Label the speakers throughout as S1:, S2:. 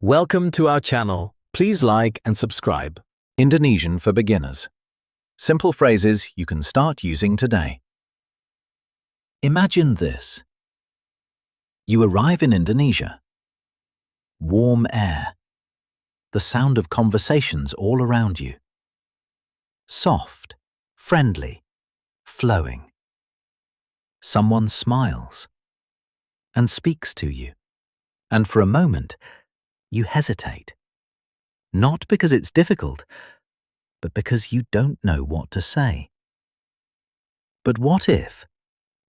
S1: Welcome to our channel. Please like and subscribe.
S2: Indonesian for beginners. Simple phrases you can start using today. Imagine this. You arrive in Indonesia. Warm air. The sound of conversations all around you. Soft, friendly, flowing. Someone smiles and speaks to you. And for a moment, you hesitate. Not because it's difficult, but because you don't know what to say. But what if,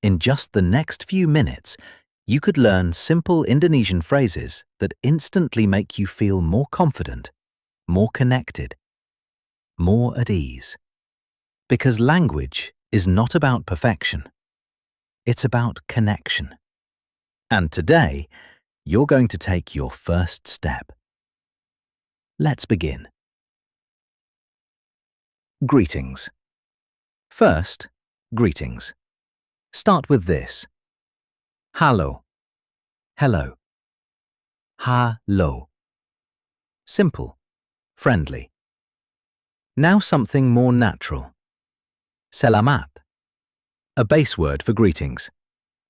S2: in just the next few minutes, you could learn simple Indonesian phrases that instantly make you feel more confident, more connected, more at ease? Because language is not about perfection. It's about connection. And today, you're going to take your first step. Let's begin. Greetings. First, greetings. Start with this. Halo. Hello. Halo. Simple, friendly. Now something more natural. Selamat. A base word for greetings.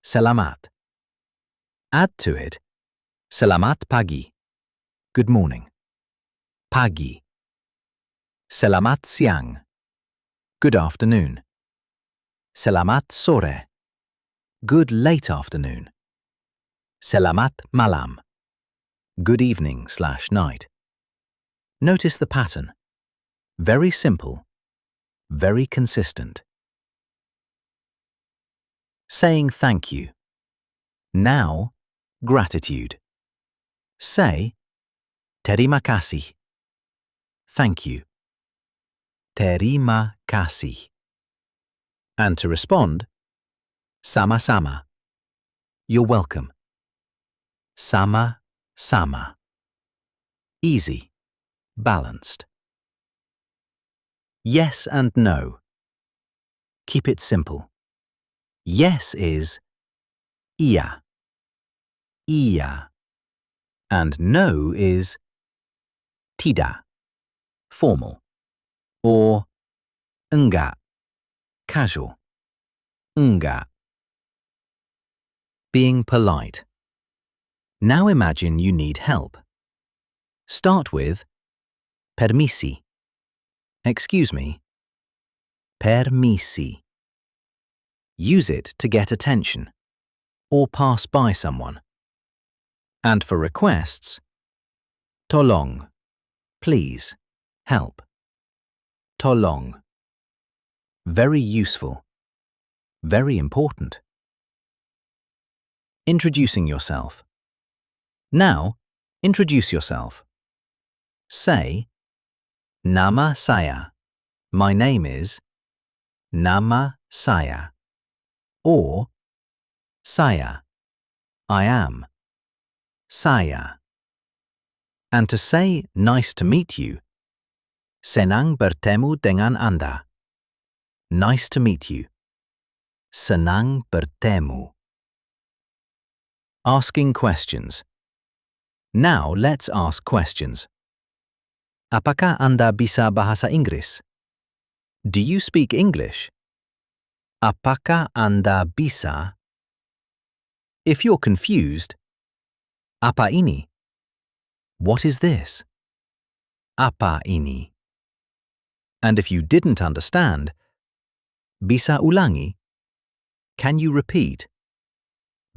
S2: Selamat. Add to it Selamat pagi. Good morning. Pagi. Selamat siang. Good afternoon. Selamat sore. Good late afternoon. Selamat malam. Good evening/night. Notice the pattern. Very simple, very consistent. Saying thank you. Now, gratitude. Say, terima kasih. Thank you. Terima kasih. And to respond, sama-sama. You're welcome. Sama-sama. Easy, balanced. Yes and no. Keep it simple. Yes is iya. Iya. And no is tidak, formal. Or enggak, casual. Enggak. Being polite. Now imagine you need help. Start with permisi. Excuse me. Permisi. Use it to get attention or pass by someone. And for requests, tolong, please, help. Tolong. Very useful. Very important. Introducing yourself. Now, introduce yourself. Say, nama saya. My name is. Nama saya. Or, saya. I am. Saya. And to say nice to meet you, senang bertemu dengan Anda. Nice to meet you. Senang bertemu. Asking questions. Now let's ask questions. Apakah Anda bisa bahasa Inggris? Do you speak English? Apakah Anda bisa? If you're confused, apa ini? What is this? Apa ini? And if you didn't understand, bisa ulangi? Can you repeat?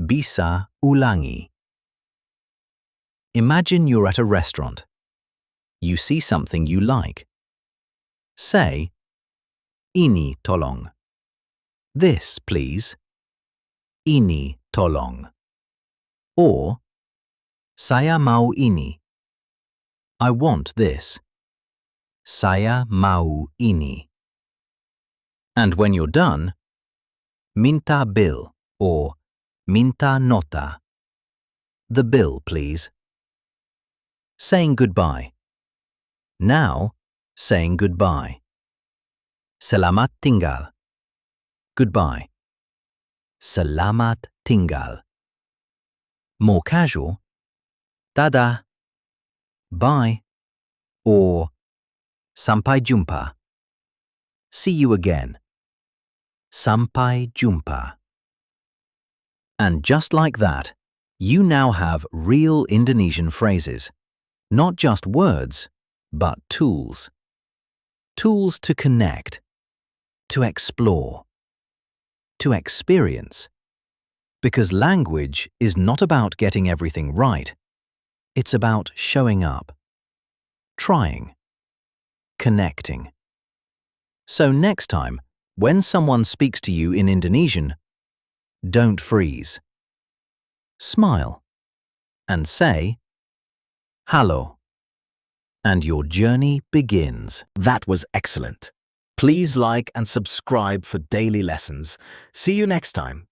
S2: Bisa ulangi. Imagine you're at a restaurant. You see something you like. Say, ini tolong. This, please. Ini tolong. Or, saya mau ini. I want this. Saya mau ini. And when you're done, minta bill or minta nota. The bill, please. Saying goodbye. Now, saying goodbye. Selamat tinggal. Goodbye. Selamat tinggal. More casual. Dadah. bye, or sampai jumpa. See you again. Sampai jumpa. And just like that, you now have real Indonesian phrases. Not just words, but tools. Tools to connect, to explore, to experience. Because language is not about getting everything right. It's about showing up, trying, connecting. So next time, when someone speaks to you in Indonesian, don't freeze. Smile and say, "Halo." And your journey begins.
S1: That was excellent. Please like and subscribe for daily lessons. See you next time.